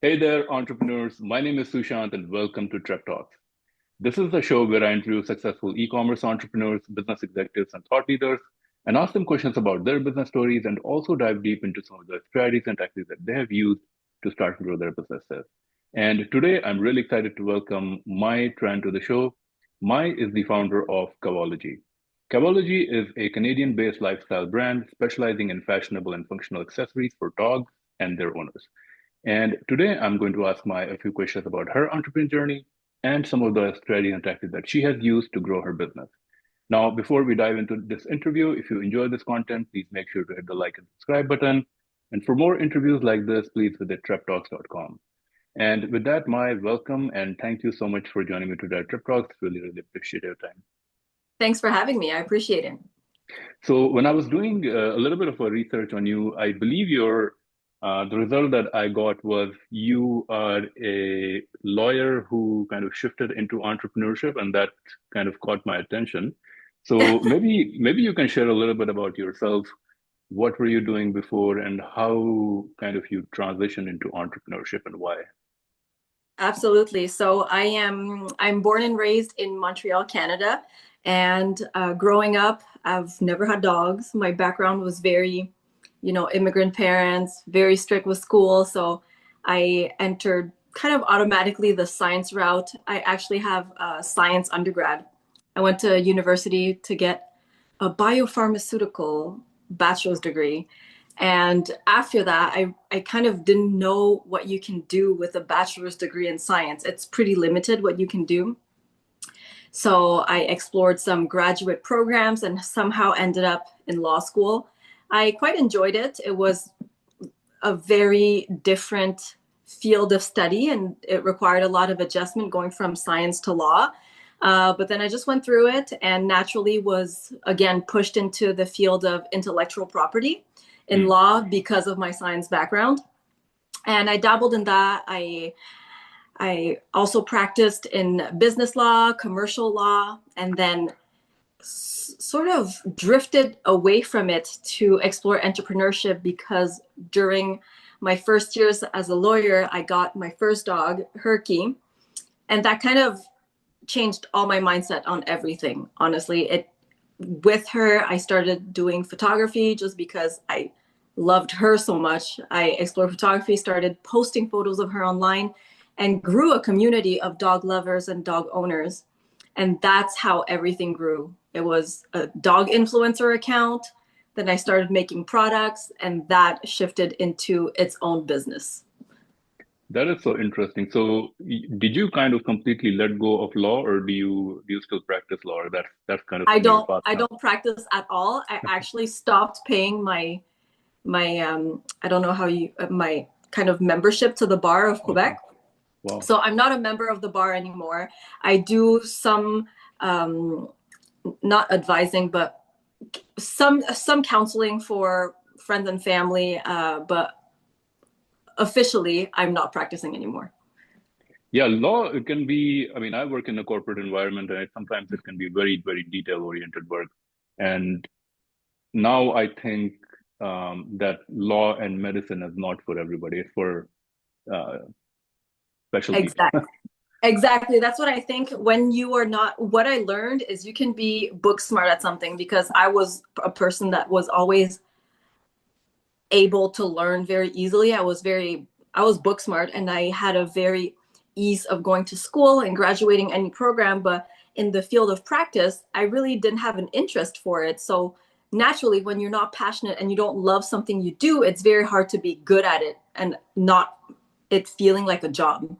Hey there, entrepreneurs. My name is Sushant, and welcome to TrepTalks. This is the show where I interview successful e-commerce entrepreneurs, business executives, and thought leaders, and ask them questions about their business stories, and also dive deep into some of the strategies and tactics that they have used to start and grow their businesses. And today, I'm really excited to welcome Mai Tran to the show. Mai is the founder of Cavology. Cavology is a Canadian-based lifestyle brand specializing in fashionable and functional accessories for dogs and their owners. And today I'm going to ask Mai a few questions about her entrepreneurial journey and some of the strategies and tactics that she has used to grow her business. Now, before we dive into this interview, if you enjoy this content, please make sure to hit the like and subscribe button. And for more interviews like this, please visit treptalks.com. And with that, Mai, welcome and thank you so much for joining me today at Trip Talks. Really, really appreciate your time. Thanks for having me. I appreciate it. So when I was doing a little bit of a research on you, I believe the result that I got was you are a lawyer who kind of shifted into entrepreneurship, and that kind of caught my attention. So maybe you can share a little bit about yourself. What were you doing before, and how kind of you transitioned into entrepreneurship, and why? Absolutely. I'm born and raised in Montreal, Canada. And growing up, I've never had dogs. My background was very, immigrant parents, very strict with school. So I entered kind of automatically the science route. I actually have a science undergrad. I went to university to get a biopharmaceutical bachelor's degree. And after that, I kind of didn't know what you can do with a bachelor's degree in science. It's pretty limited what you can do. So I explored some graduate programs and somehow ended up in law school. I quite enjoyed it. It was a very different field of study and it required a lot of adjustment going from science to law. But then I just went through it and naturally was again pushed into the field of intellectual property in law because of my science background. And I dabbled in that. I also practiced in business law, commercial law, and then sort of drifted away from it to explore entrepreneurship because during my first years as a lawyer, I got my first dog, Herky, and that kind of changed all my mindset on everything. Honestly, with her, I started doing photography just because I loved her so much. I explored photography, started posting photos of her online, and grew a community of dog lovers and dog owners. And that's how everything grew. It was a dog influencer account. Then I started making products, and that shifted into its own business. That is so interesting. So, did you kind of completely let go of law, or do you still practice law? Or that's kind of I your don't path I now? don't practice at all. I actually stopped paying my I don't know how you my kind of membership to the bar of Okay. Quebec. Wow. So I'm not a member of the bar anymore. I do some not advising, but some counseling for friends and family. But officially, I'm not practicing anymore. Yeah, law it can be. I mean, I work in a corporate environment, and sometimes it can be very, very detail-oriented work. And now I think that law and medicine is not for everybody. It's for uh, special people. Exactly. Exactly. That's what I think. When you are not, what I learned is you can be book smart at something because I was a person that was always able to learn very easily. I was book smart and I had a very ease of going to school and graduating any program. But in the field of practice, I really didn't have an interest for it. So naturally, when you're not passionate and you don't love something you do, it's very hard to be good at it and not it feeling like a job.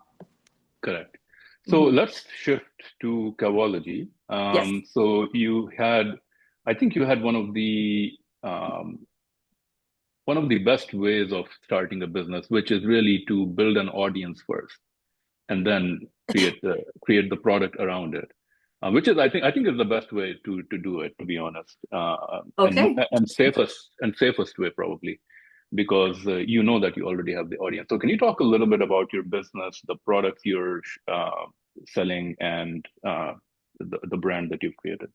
Correct. So Mhm. let's shift to Cavology. Yes. So I think you had um, one of the best ways of starting a business, which is really to build an audience first and then create the product around it, which is I think is the best way to do it, to be honest, Okay. and safest way probably, because you know that you already have the audience. So can you talk a little bit about your business, the products you're selling, and the brand that you've created?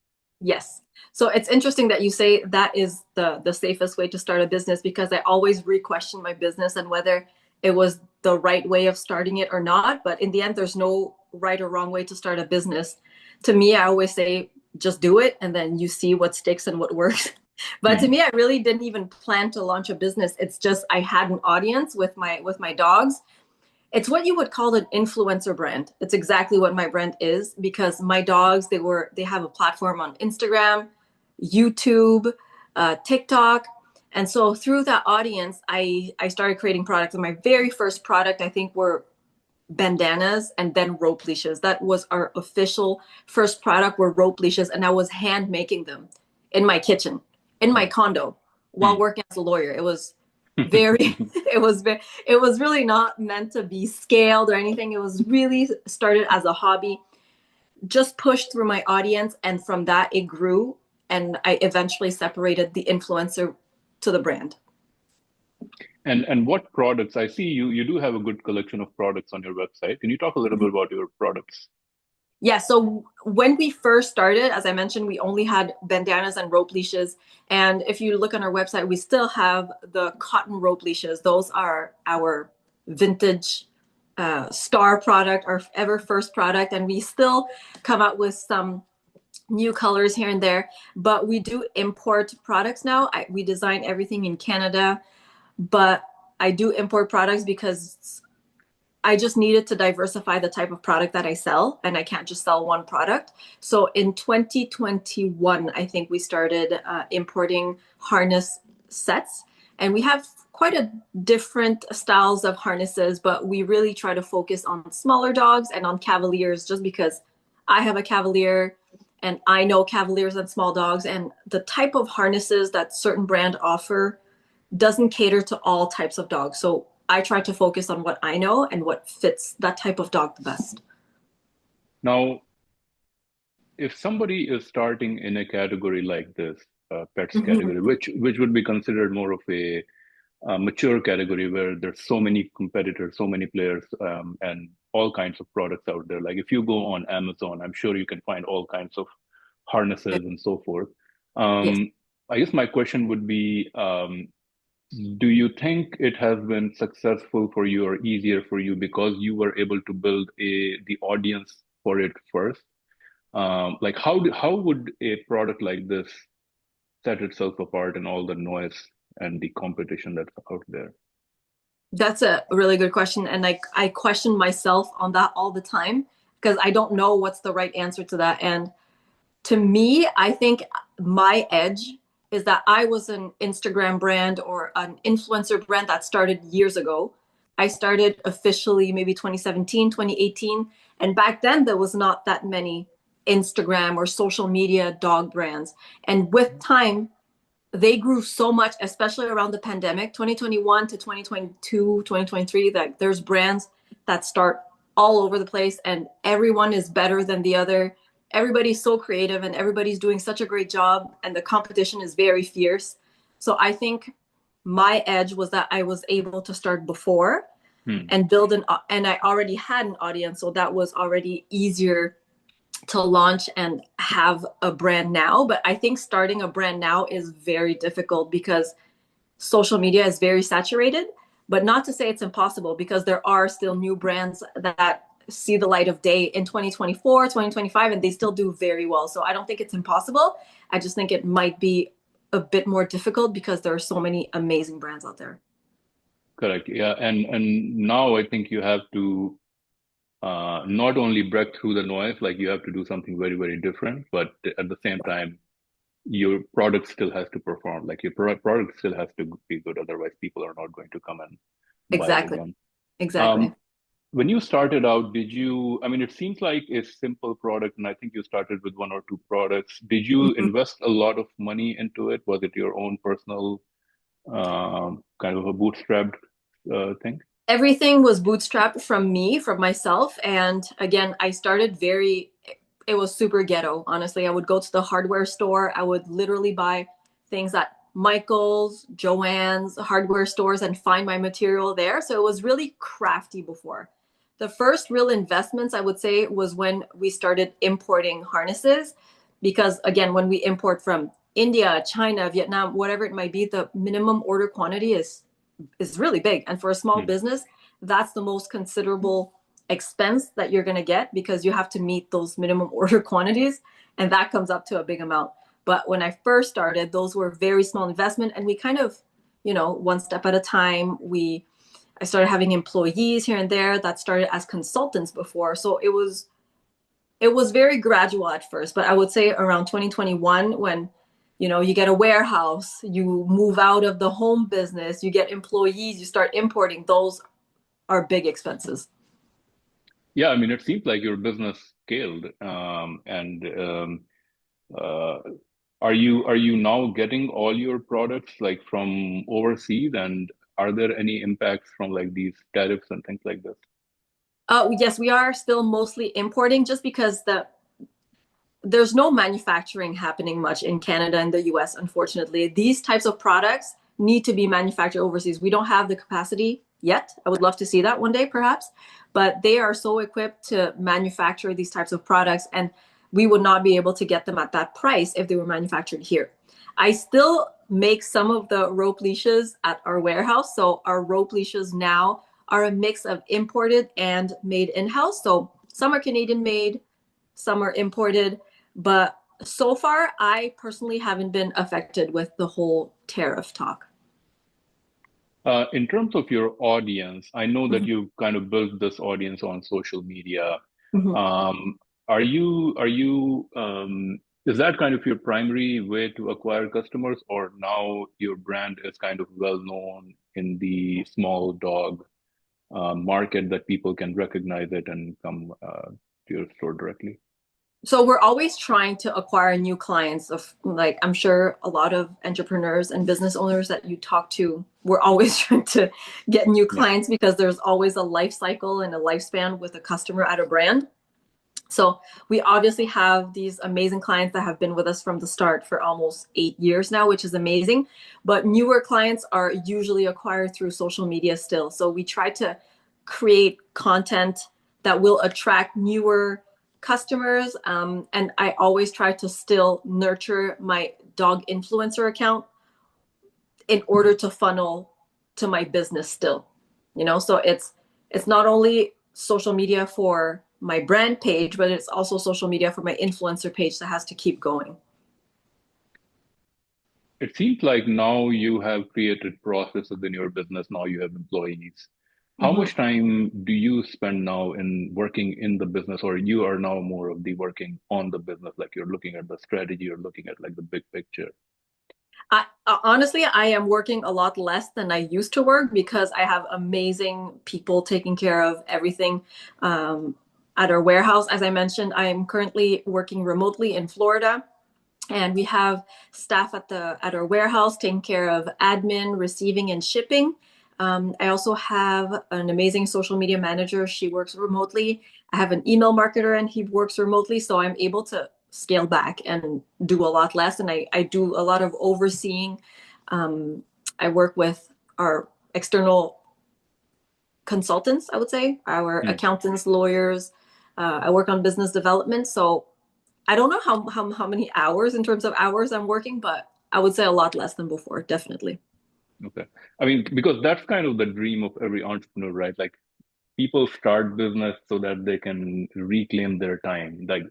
Yes. So it's interesting that you say that is the safest way to start a business because I always re-question my business and whether it was the right way of starting it or not. But in the end, there's no right or wrong way to start a business. To me, I always say, just do it, and then you see what sticks and what works. But to me, I really didn't even plan to launch a business. It's just I had an audience with my dogs. It's what you would call an influencer brand. It's exactly what my brand is, because my dogs, they have a platform on Instagram, YouTube, TikTok. And so through that audience, I started creating products. And my very first product, I think, were bandanas and then rope leashes. That was our official first product, were rope leashes. And I was hand making them in my kitchen, in my condo, while working as a lawyer. It was very, it was really not meant to be scaled or anything. It was really started as a hobby, just pushed through my audience. And from that, it grew. And I eventually separated the influencer to the brand. And what products? I see you do have a good collection of products on your website. Can you talk a little bit about your products? Yeah, so when we first started, as I mentioned, we only had bandanas and rope leashes. And if you look on our website, we still have the cotton rope leashes. Those are our vintage star product, our ever first product. And we still come out with some new colors here and there. But we do import products now. We design everything in Canada. But I do import products because I just needed to diversify the type of product that I sell, and I can't just sell one product. So in 2021, I think we started importing harness sets, and we have quite a different styles of harnesses, but we really try to focus on smaller dogs and on Cavaliers, just because I have a Cavalier and I know Cavaliers and small dogs, and the type of harnesses that certain brand offer doesn't cater to all types of dogs. So I try to focus on what I know and what fits that type of dog the best. Now, if somebody is starting in a category like this, pets category, which would be considered more of a mature category where there's so many competitors, so many players, and all kinds of products out there. Like if you go on Amazon, I'm sure you can find all kinds of harnesses and so forth. Yes. I guess my question would be, do you think it has been successful for you or easier for you because you were able to build the audience for it first? Like how would a product like this set itself apart in all the noise and the competition that's out there? That's a really good question. And like I question myself on that all the time because I don't know what's the right answer to that. And to me, I think my edge is that I was an Instagram brand or an influencer brand that started years ago. I started officially maybe 2017, 2018. And back then, there was not that many Instagram or social media dog brands. And with time, they grew so much, especially around the pandemic, 2021 to 2022, 2023, that there's brands that start all over the place and everyone is better than the other. Everybody's so creative and everybody's doing such a great job and the competition is very fierce. So I think my edge was that I was able to start before and build and I already had an audience. So that was already easier to launch and have a brand now. But I think starting a brand now is very difficult because social media is very saturated, but not to say it's impossible because there are still new brands that see the light of day in 2024, 2025, and they still do very well. So I don't think it's impossible. I just think it might be a bit more difficult because there are so many amazing brands out there. Correct. Yeah. And now I think you have to not only break through the noise, like you have to do something very, very different, but at the same time, your product still has to perform. Like your product still has to be good. Otherwise, people are not going to come and buy it Exactly. again. Exactly. When you started out, I mean, it seems like a simple product, and I think you started with one or two products. Did you invest a lot of money into it? Was it your own personal kind of a bootstrapped thing? Everything was bootstrapped from me, from myself. And again, I started it was super ghetto. Honestly, I would go to the hardware store. I would literally buy things at Michael's, Joann's, hardware stores and find my material there. So it was really crafty before. The first real investments, I would say, was when we started importing harnesses. Because again, when we import from India, China, Vietnam, whatever it might be, the minimum order quantity is is really big. And for a small business, that's the most considerable expense that you're going to get because you have to meet those minimum order quantities. And that comes up to a big amount. But when I first started, those were very small investment. And we kind of, one step at a time, I started having employees here and there that started as consultants before. So it was very gradual at first, but I would say around 2021 when you get a warehouse, you move out of the home business, you get employees, you start importing, those are big expenses. Yeah, I mean, it seems like your business scaled, and uh, are you now getting all your products like from overseas, and are there any impacts from like these tariffs and things like this? Yes, we are still mostly importing just because there's no manufacturing happening much in Canada and the US, unfortunately. These types of products need to be manufactured overseas. We don't have the capacity yet. I would love to see that one day, perhaps, but they are so equipped to manufacture these types of products, and we would not be able to get them at that price if they were manufactured here. I still make some of the rope leashes at our warehouse. So our rope leashes now are a mix of imported and made in-house. So some are Canadian made, some are imported. But so far, I personally haven't been affected with the whole tariff talk. In terms of your audience, I know that Mhm. you've kind of built this audience on social media. Mhm. Um, is that kind of your primary way to acquire customers, or now your brand is kind of well known in the small dog market that people can recognize it and come to your store directly? So we're always trying to acquire new clients of like I'm sure a lot of entrepreneurs and business owners that you talk to, we're always trying to get new Yeah. clients because there's always a life cycle and a lifespan with a customer at a brand. So we obviously have these amazing clients that have been with us from the start for almost 8 years now, which is amazing. But newer clients are usually acquired through social media still. So we try to create content that will attract newer customers. And I always try to still nurture my dog influencer account in order to funnel to my business still. So it's not only social media for my brand page, but it's also social media for my influencer page that has to keep going. It seems like now you have created processes in your business. Now you have employees. How Mm-hmm. much time do you spend now in working in the business, or you are now more of the working on the business, like you're looking at the strategy, you're looking at like the big picture? Honestly, I am working a lot less than I used to work because I have amazing people taking care of everything at our warehouse. As I mentioned, I am currently working remotely in Florida, and we have staff at our warehouse taking care of admin, receiving, and shipping. I also have an amazing social media manager. She works remotely. I have an email marketer, and he works remotely. So I'm able to scale back and do a lot less. And I do a lot of overseeing. Um, I work with our external consultants, I would say, our Hmm. accountants, lawyers. I work on business development. So I don't know how many hours in terms of hours I'm working, but I would say a lot less than before, definitely. Okay. I mean, because that's kind of the dream of every entrepreneur, right? Like people start business so that they can reclaim their time. Like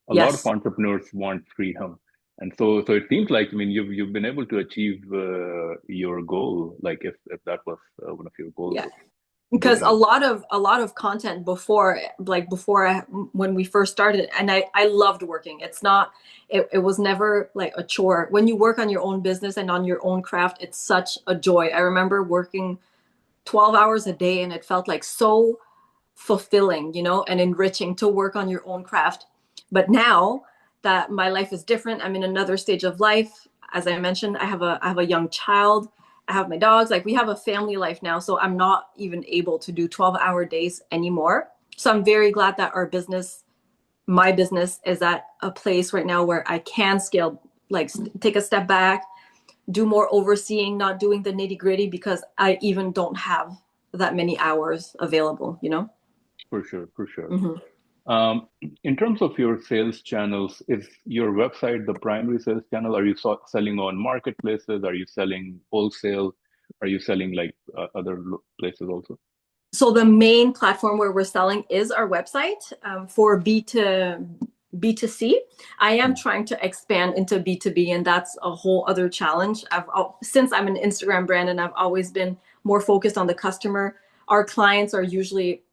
a lot of Yes. entrepreneurs want freedom. And so it seems like, I mean, you've been able to achieve your goal, like if that was one of your goals Yeah. of Because a building. lot of a lot of content before, like before when we first started, and I loved working. It was never like a chore. When you work on your own business and on your own craft, it's such a joy. I remember working 12 hours a day, and it felt like so fulfilling, and enriching to work on your own craft. But now that my life is different, I'm in another stage of life. As I mentioned, I have a young child. I have my dogs. Like we have a family life now, so I'm not even able to do 12-hour days anymore. So I'm very glad that my business is at a place right now where I can scale, like take a step back, do more overseeing, not doing the nitty-gritty because I even don't have that many hours available. For sure, for sure. Mm-hmm. Um, in terms of your sales channels, is your website the primary sales channel? Are you selling on marketplaces? Are you selling wholesale? are you selling like other places also? So the main platform where we're selling is our website. For B2C, I am trying to expand into B2B, and that's a whole other challenge. Since I'm an Instagram brand and I've always been more focused on the customer, our clients are usually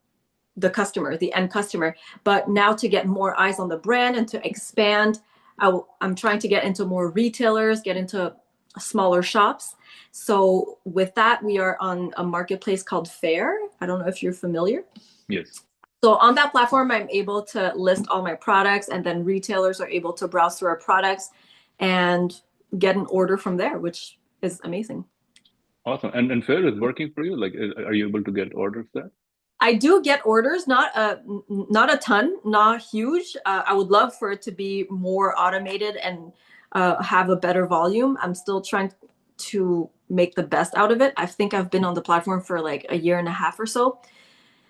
the customer, the end customer. But now to get more eyes on the brand and to expand, I'm trying to get into more retailers, get into smaller shops. So with that, we are on a marketplace called Fair. I don't know if you're familiar. Yes. So on that platform, I'm able to list all my products, and then retailers are able to browse through our products and get an order from there, which is amazing. Awesome. And Fair is working for you? Like, are you able to get orders there? I do get orders, not a ton, not huge. I would love for it to be more automated and have a better volume. I'm still trying to make the best out of it. I think I've been on the platform for like a year and a half or so.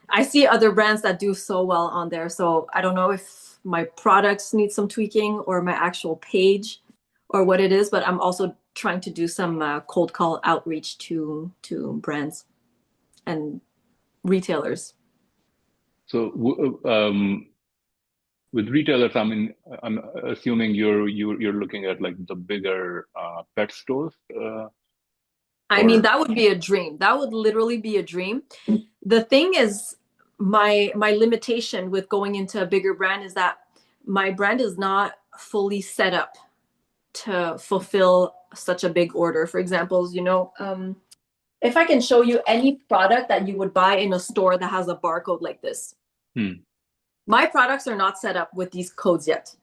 I see other brands that do so well on there. So I don't know if my products need some tweaking or my actual page or what it is, but I'm also trying to do some cold call outreach to brands and retailers. So with retailers, I mean, I'm assuming you're looking at like the bigger pet stores. I mean, that would be a dream. That would literally be a dream. The thing is, my limitation with going into a bigger brand is that my brand is not fully set up to fulfill such a big order. For example, if I can show you any product that you would buy in a store that has a barcode like this. My products are not set up with these codes yet.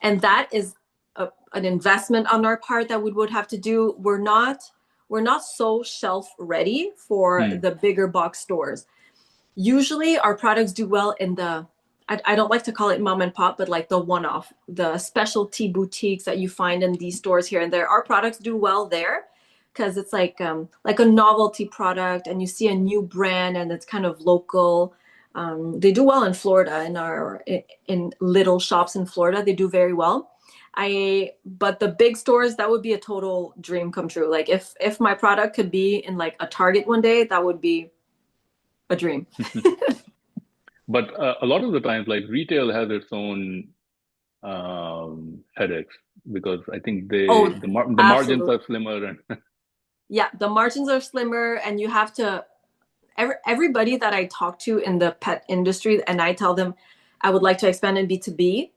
And that is an investment on our part that we would have to do. We're not so shelf ready for the bigger box stores. Usually our products do well in I don't like to call it mom and pop, but like the one-off, the specialty boutiques that you find in these stores here and there. Our products do well there because it's like a novelty product, and you see a new brand and it's kind of local. They do well in Florida, in little shops in Florida. They do very well. But the big stores, that would be a total dream come true. Like if my product could be in like a Target one day, that would be a dream. But a lot of the times, like retail has its own headaches because I think the margins are slimmer and yeah, the margins are slimmer, and you have to. Everybody that I talk to in the pet industry, and I tell them I would like to expand in B2B,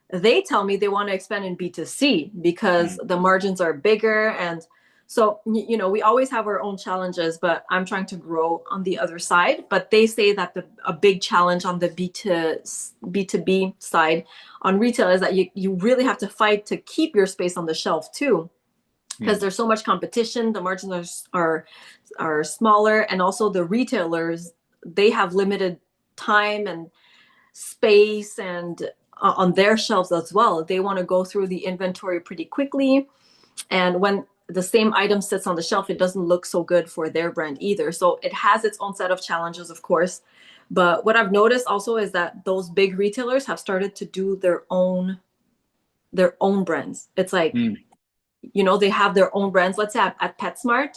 they tell me they want to expand in B2C because the margins are bigger. And so, we always have our own challenges, but I'm trying to grow on the other side. But they say that a big challenge on the B2B side on retail is that you really have to fight to keep your space on the shelf too, because there's so much competition. The margins are smaller, and also the retailers, they have limited time and space and on their shelves as well. They want to go through the inventory pretty quickly, and when the same item sits on the shelf, it doesn't look so good for their brand either. So it has its own set of challenges, of course. But what I've noticed also is that those big retailers have started to do their own brands. It's like they have their own brands. Let's say at PetSmart,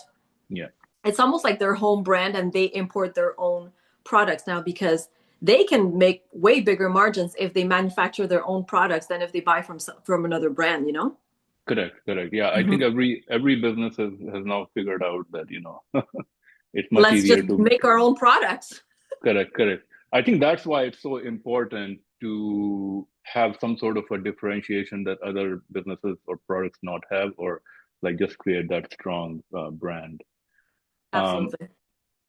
it's almost like their home brand, and they import their own products now because they can make way bigger margins if they manufacture their own products than if they buy from another brand, Correct. Yeah, I think every business has now figured out that it's much easier to make our own products. Correct. I think that's why it's so important to have some sort of a differentiation that other businesses or products not have, or like just create that strong brand. Absolutely.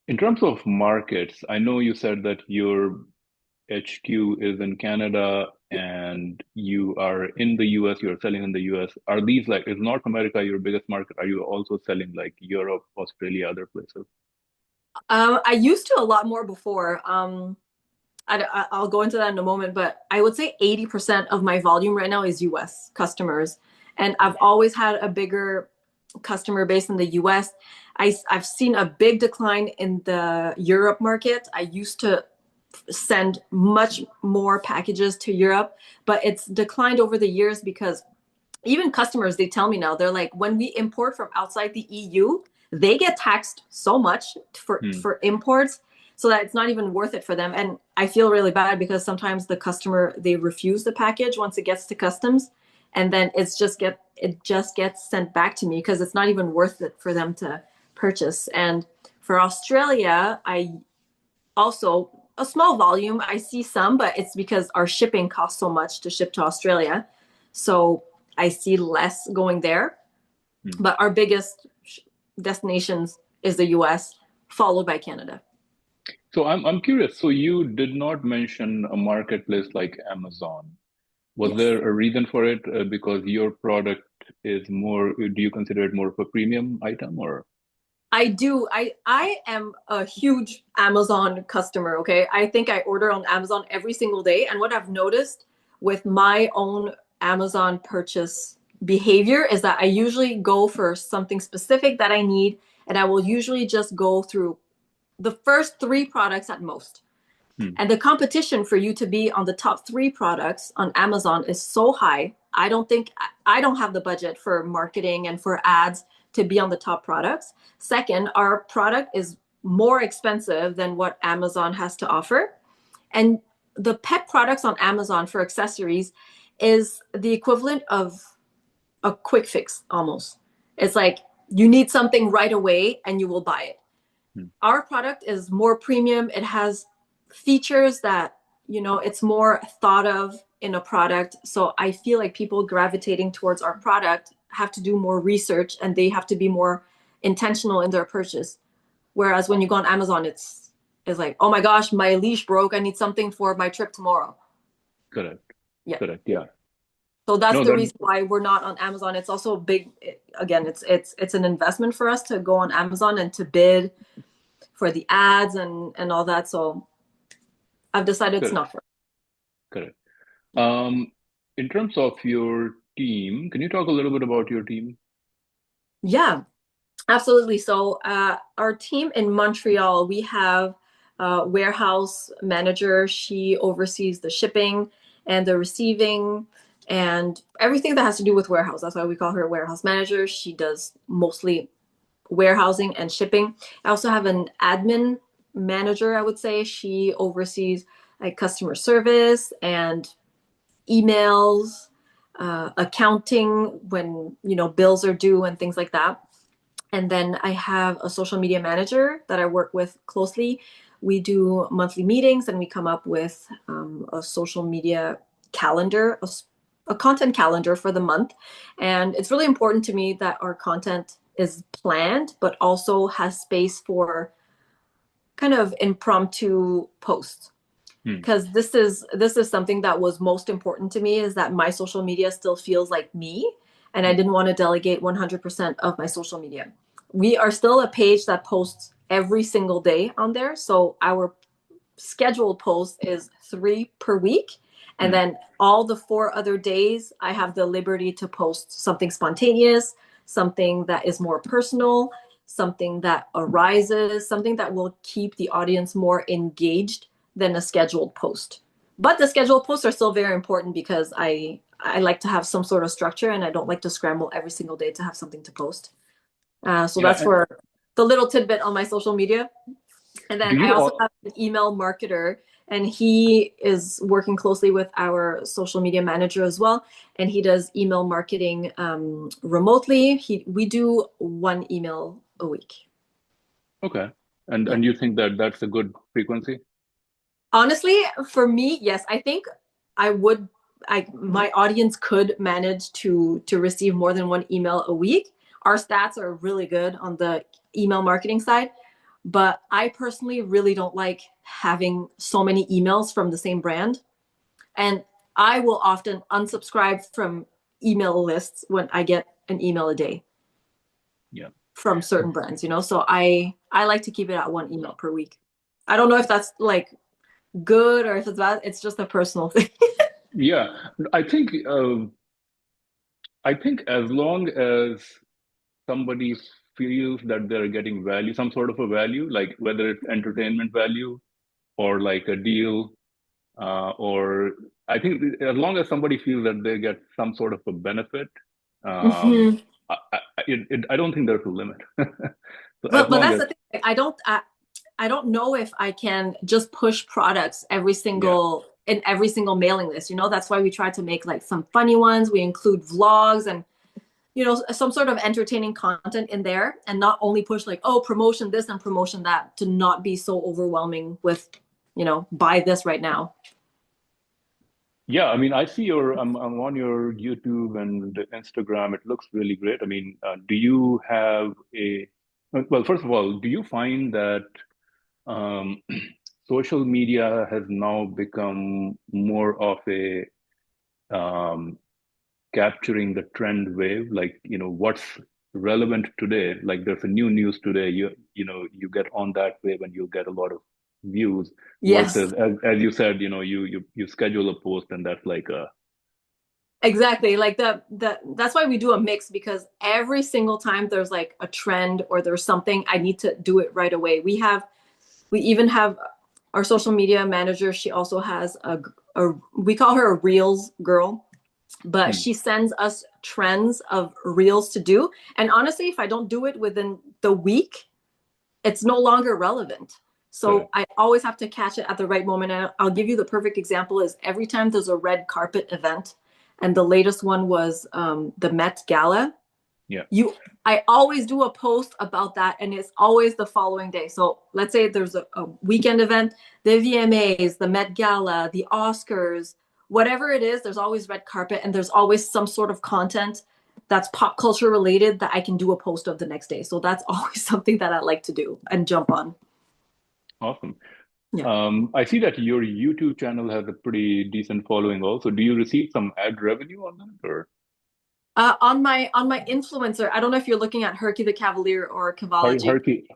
In terms of markets, I know you said that your HQ is in Canada and you are in the US, you're selling in the US. Are these is North America your biggest market? Are you also selling like Europe, Australia, other places? I used to a lot more before. I'll go into that in a moment, but I would say 80% of my volume right now is US customers. And I've always had a bigger customer base in the US. I've seen a big decline in the Europe market. I used to send much more packages to Europe, but it's declined over the years because even customers, they tell me now, they're like, when we import from outside the EU, they get taxed so much Hmm. for imports, so that it's not even worth it for them. And I feel really bad because sometimes the customer, they refuse the package once it gets to customs, and then it just gets sent back to me because it's not even worth it for them to purchase. And for Australia, I also, a small volume, I see some, but it's because our shipping costs so much to ship to Australia. So I see less going there. Hmm. But our biggest destinations is the US, followed by Canada. So I'm curious. So you did not mention a marketplace like Amazon. Was Yes. there a reason for it? Because your product is more, do you consider it more of a premium item or? I do. I am a huge Amazon customer, okay? I think I order on Amazon every single day. And what I've noticed with my own Amazon purchase behavior is that I usually go for something specific that I need, and I will usually just go through the first three products at most. Hmm. And the competition for you to be on the top three products on Amazon is so high. I don't have the budget for marketing and for ads to be on the top products. Second, our product is more expensive than what Amazon has to offer. And the pet products on Amazon for accessories is the equivalent of a quick fix almost. It's like you need something right away and you will buy it. Hmm. Our product is more premium. It has features that, it's more thought of in a product. So I feel like people gravitating towards our product have to do more research and they have to be more intentional in their purchase. Whereas when you go on Amazon, it's like, oh my gosh, my leash broke. I need something for my trip tomorrow. Correct. Yeah. Correct. Yeah. So that's No, the that reason why we're not on Amazon. It's also a big, again, it's an investment for us to go on Amazon and to bid for the ads and all that. So I've decided it's correct. not for. Correct. Um, in terms of your team, can you talk a little bit about your team? Yeah, absolutely. So our team in Montreal, we have a warehouse manager. She oversees the shipping and the receiving and everything that has to do with warehouse. That's why we call her a warehouse manager. She does mostly warehousing and shipping. I also have an admin manager, I would say. She oversees like customer service and emails, accounting when bills are due and things like that. And then I have a social media manager that I work with closely. We do monthly meetings and we come up with a social media calendar, a content calendar for the month. And it's really important to me that our content is planned, but also has space for kind of impromptu posts, Hmm. because this is something that was most important to me, is that my social media still feels like me, and I Hmm. didn't want to delegate 100% of my social media. We are still a page that posts every single day on there, so our scheduled post is 3 per week, and Hmm. then all the 4 other days I have the liberty to post something spontaneous, something that is more personal, something that arises, something that will keep the audience more engaged than a scheduled post. But the scheduled posts are still very important because I like to have some sort of structure and I don't like to scramble every single day to have something to post. So Yeah. that's for the little tidbit on my social media. And Do then I you also all? have an email marketer, and he is working closely with our social media manager as well. And he does email marketing remotely. We do 1 email a week. Okay. Yeah. And you think that that's a good frequency? Honestly, for me, yes, I think I would. My audience could manage to receive more than 1 email a week. Our stats are really good on the email marketing side, but I personally really don't like having so many emails from the same brand, and I will often unsubscribe from email lists when I get an email a day Yeah. from certain brands. So I like to keep it at 1 email per week. I don't know if that's like good or if it's bad. It's just a personal thing. Yeah. I think I think as long as somebody feels that they're getting value, some sort of a value, like whether it's entertainment value or like a deal, or I think as long as somebody feels that they get some sort of a benefit, Mhm. I don't think there's a limit. So as But long that's as, the thing. Like, I don't know if I can just push products yeah. in every single mailing list. You know, that's why we try to make like some funny ones. We include vlogs and some sort of entertaining content in there, and not only push like, oh, promotion this and promotion that, to not be so overwhelming with, buy this right now. Yeah, I mean, I see I'm on your YouTube and Instagram. It looks really great. I mean, do you have well, first of all, do you find that um, social media has now become more of a um, capturing the trend wave, like, what's relevant today? Like there's a new news today, you get on that wave and you get a lot of views Yes. versus as you said, you schedule a post and that's like a Exactly. Like that's why we do a mix, because every single time there's like a trend or there's something, I need to do it right away. We even have our social media manager. She also has we call her a Reels girl, but hmm, she sends us trends of Reels to do. And honestly, if I don't do it within the week, it's no longer relevant. So correct. I always have to catch it at the right moment. And I'll give you the perfect example is every time there's a red carpet event, and the latest one was the Met Gala. Yeah. I always do a post about that, and it's always the following day. So let's say there's a weekend event, the VMAs, the Met Gala, the Oscars, whatever it is, there's always red carpet, and there's always some sort of content that's pop culture related that I can do a post of the next day. So that's always something that I like to do and jump on. Awesome. Yeah. I see that your YouTube channel has a pretty decent following also. Do you receive some ad revenue on that or On my influencer, I don't know if you're looking at Herky the Cavalier or Cavology. Herky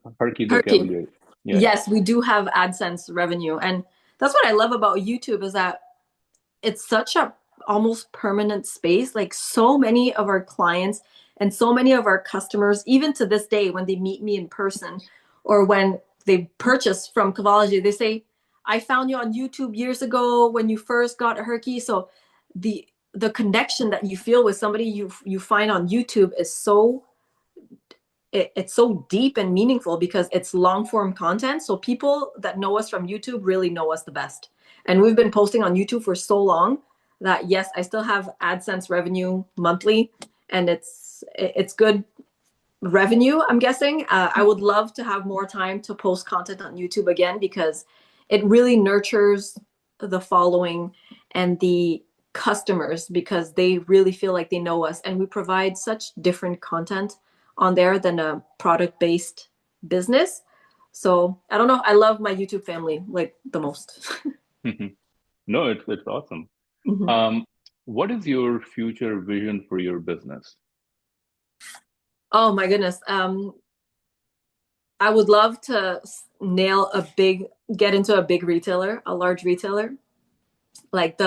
the Herky. Cavalier? Yeah. Yes, we do have AdSense revenue. And that's what I love about YouTube, is that it's such a almost permanent space. Like so many of our clients and so many of our customers, even to this day, when they meet me in person or when they purchase from Cavology, they say, I found you on YouTube years ago when you first got a Herky. So the connection that you feel with somebody you find on YouTube is it's so deep and meaningful because it's long form content. So people that know us from YouTube really know us the best. And we've been posting on YouTube for so long that yes, I still have AdSense revenue monthly, and it's good revenue, I'm guessing. I would love to have more time to post content on YouTube again, because it really nurtures the following and the customers, because they really feel like they know us, and we provide such different content on there than a product-based business. So I don't know. I love my YouTube family like the most. No, it's awesome. Mhm. Um, what is your future vision for your business? Oh my goodness. I would love to get into a big retailer, a large retailer. Like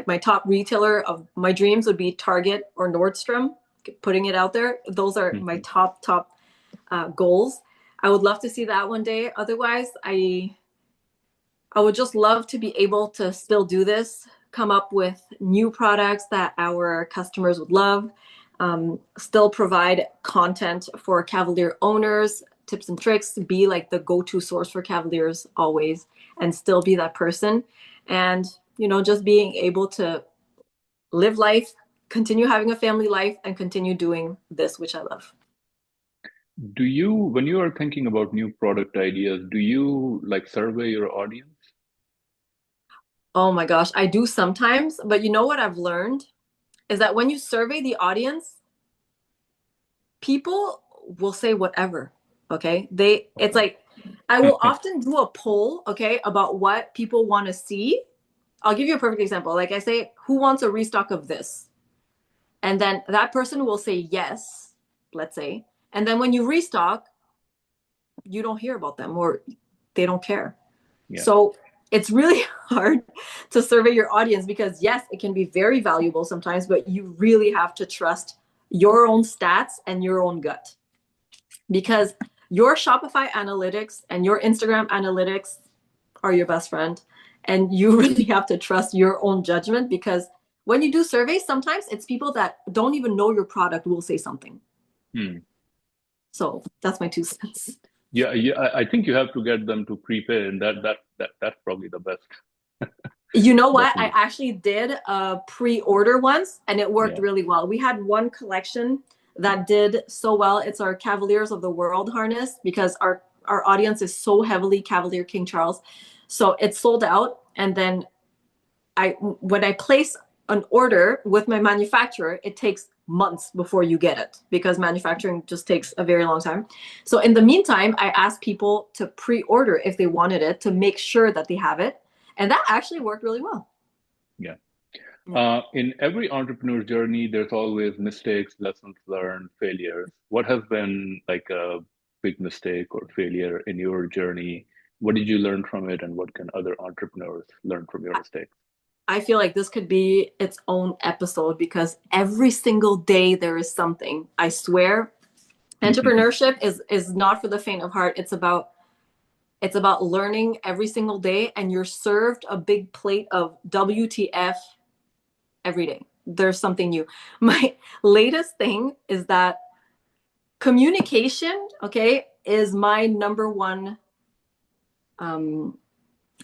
my top retailer of my dreams would be Target or Nordstrom. Putting it out there, those are my Mhm. top goals. I would love to see that one day. Otherwise, I would just love to be able to still do this, come up with new products that our customers would love, still provide content for Cavalier owners, tips and tricks, be like the go-to source for Cavaliers always, and still be that person. And, just being able to live life, continue having a family life, and continue doing this, which I love. When you are thinking about new product ideas, do you like survey your audience? Oh my gosh, I do sometimes, but you know what I've learned is that when you survey the audience, people will say whatever. Okay. It's Okay. like, I will often do a poll, okay, about what people want to see. I'll give you a perfect example. Like I say, who wants a restock of this? And then that person will say yes, let's say. And then when you restock, you don't hear about them, or they don't care. Yeah. So it's really hard to survey your audience, because yes, it can be very valuable sometimes, but you really have to trust your own stats and your own gut, because your Shopify analytics and your Instagram analytics are your best friend. And you really have to trust your own judgment, because when you do surveys, sometimes it's people that don't even know your product will say something. Hmm. So that's my 2 cents. Yeah, I think you have to get them to prepay, and that's probably the best. You know what? I Definitely. actually did a pre-order once and it worked Yeah. really well. We had one collection that did so well. It's our Cavaliers of the World harness because our audience is so heavily Cavalier King Charles. So it sold out. And then when I place an order with my manufacturer, it takes months before you get it because manufacturing just takes a very long time. So in the meantime, I asked people to pre-order if they wanted it to make sure that they have it. And that actually worked really well. Yeah. Yeah. In every entrepreneur journey, there's always mistakes, lessons learned, failures. What has been like a big mistake or failure in your journey? What did you learn from it, and what can other entrepreneurs learn from your mistakes? I feel like this could be its own episode because every single day there is something. I swear, entrepreneurship is not for the faint of heart. It's about learning every single day, and you're served a big plate of WTF every day. There's something new. My latest thing is that communication, okay, is my number one.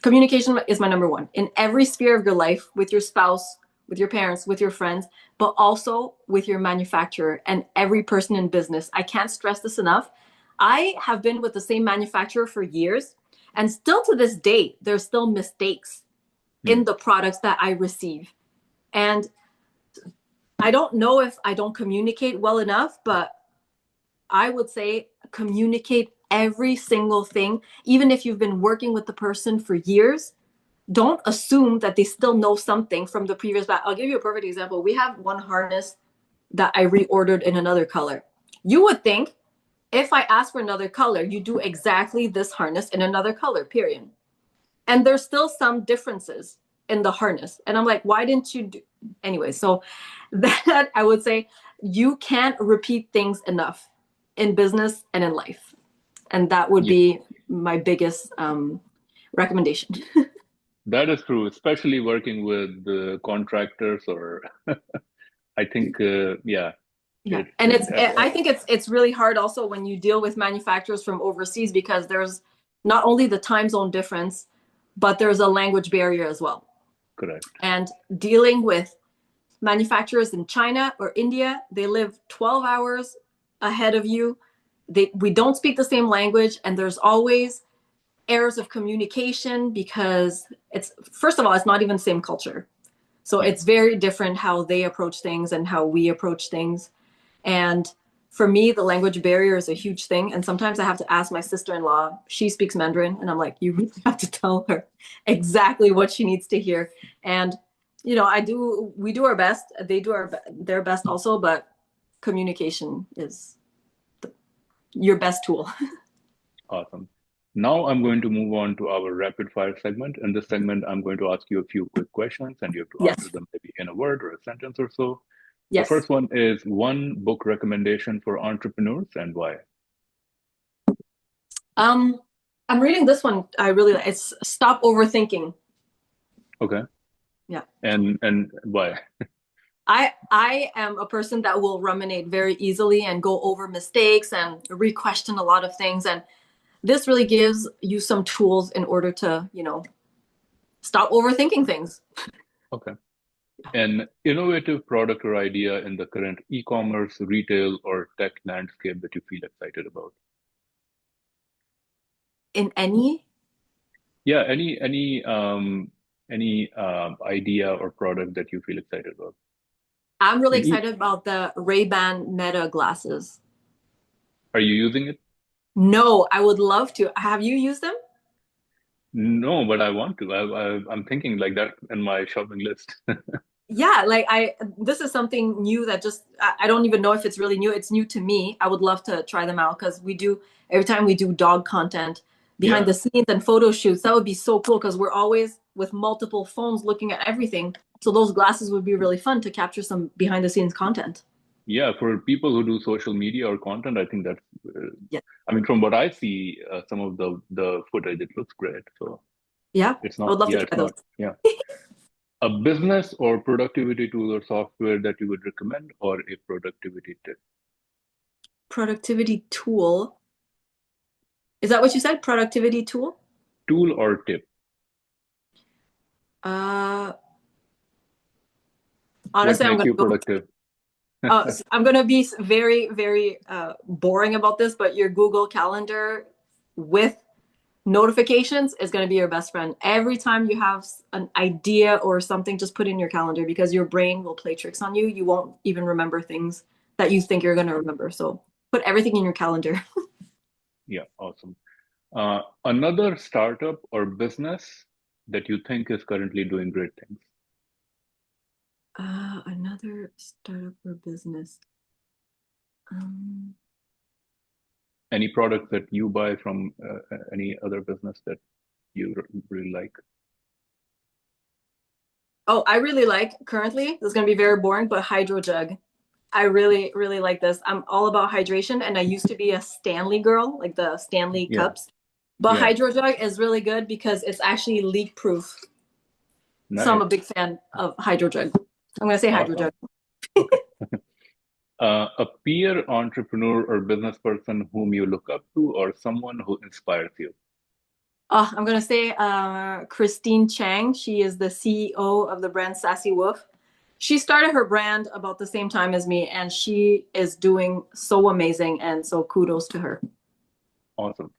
Communication is my number one in every sphere of your life, with your spouse, with your parents, with your friends, but also with your manufacturer and every person in business. I can't stress this enough. I have been with the same manufacturer for years, and still to this day, there's still mistakes in the products that I receive. And I don't know if I don't communicate well enough, but I would say communicate every single thing. Even if you've been working with the person for years, don't assume that they still know something from the previous batch. I'll give you a perfect example. We have one harness that I reordered in another color. You would think if I ask for another color, you do exactly this harness in another color, period. And there's still some differences in the harness. And I'm like, why didn't you do? Anyway, so that I would say you can't repeat things enough in business and in life. And that would Yeah, be my biggest recommendation. that is true, especially working with the contractors or I think, yeah, Yeah. it, And I think it's really hard also when you deal with manufacturers from overseas because there's not only the time zone difference, but there's a language barrier as well. correct. And dealing with manufacturers in China or India, they live 12 hours ahead of you. We don't speak the same language, and there's always errors of communication because it's, first of all, it's not even the same culture. So Yeah. it's very different how they approach things and how we approach things. And for me, the language barrier is a huge thing. And sometimes I have to ask my sister-in-law, she speaks Mandarin, and I'm like, you really have to tell her exactly what she needs to hear. And, we do our best. They do their best also, but communication is your best tool. Awesome. Now I'm going to move on to our rapid fire segment. In this segment, I'm going to ask you a few quick questions and you have to answer Yes. them maybe in a word or a sentence or so. The Yes. first one is one book recommendation for entrepreneurs and why? I'm reading this one. I really like. It's Stop Overthinking. Okay. Yeah. And why? I am a person that will ruminate very easily and go over mistakes and re-question a lot of things. And this really gives you some tools in order to, stop overthinking things. Okay. An innovative product or idea in the current e-commerce, retail, or tech landscape that you feel excited about? In any, Yeah, any idea or product that you feel excited about? I'm really In excited about the Ray-Ban Meta glasses. Are you using it? No, I would love to. Have you used them? No, but I want to. I'm thinking like that in my shopping list. Yeah, like this is something new that just, I don't even know if it's really new. It's new to me. I would love to try them out because every time we do dog content behind Yeah, the scenes and photo shoots, that would be so cool because we're always with multiple phones looking at everything. So those glasses would be really fun to capture some behind the scenes content. yeah. For people who do social media or content, I think that's. Yeah. I mean, from what I see, some of the footage, it looks great. So Yeah, it's I not. would love to Yeah, try it's those. not. Yeah. A business or productivity tool or software that you would recommend, or a productivity tip? productivity tool. Is that what you said? Productivity tool? Tool or tip? Uh, What honestly, makes you productive? I'm gonna be very, very boring about this, but your Google Calendar with notifications is gonna be your best friend. Every time you have an idea or something, just put in your calendar because your brain will play tricks on you. You won't even remember things that you think you're gonna remember. So put everything in your calendar. Yeah, awesome. Another startup or business that you think is currently doing great things? Another startup or business. Um, Any product that you buy from any other business that you really like? oh, I really like currently, this is gonna be very boring, but Hydro Jug. I really, really like this. I'm all about hydration, and I used to be a Stanley girl, like the Stanley Yeah, cups. But yeah, Hydro Jug is really good because it's actually leak proof. So I'm nice, a big fan of Hydro Jug. I'm gonna say Hydro awesome. Jug. Okay. A peer entrepreneur or business person whom you look up to, or someone who inspires you? I'm gonna say Christine Chang. She is the CEO of the brand Sassy Wolf. She started her brand about the same time as me, and she is doing so amazing. And so kudos to her. Awesome.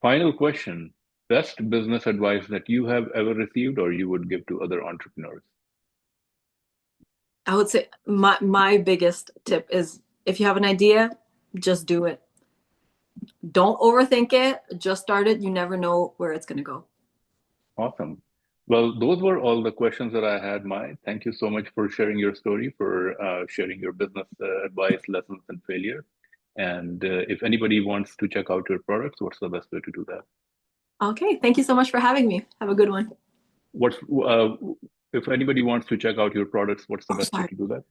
Final question. Best business advice that you have ever received or you would give to other entrepreneurs? I would say my biggest tip is if you have an idea, just do it. Don't overthink it. Just start it. You never know where it's gonna go. Awesome. Well, those were all the questions that I had, Mai. Thank you so much for sharing your story, for sharing your business advice, lessons, and failure. And if anybody wants to check out your products, what's the best way to do that? Okay, thank you so much for having me. Have a good one. What's if anybody wants to check out your products, what's the Oh, best way sorry. to do that?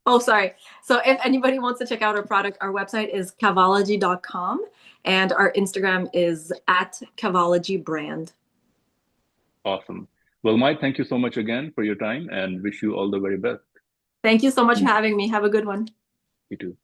Oh, sorry. So if anybody wants to check out our product, our website is cavology.com and our Instagram is at Cavology brand. Awesome. Well, Mai, thank you so much again for your time and wish you all the very best. Thank you so much for having me. Have a good one. You too.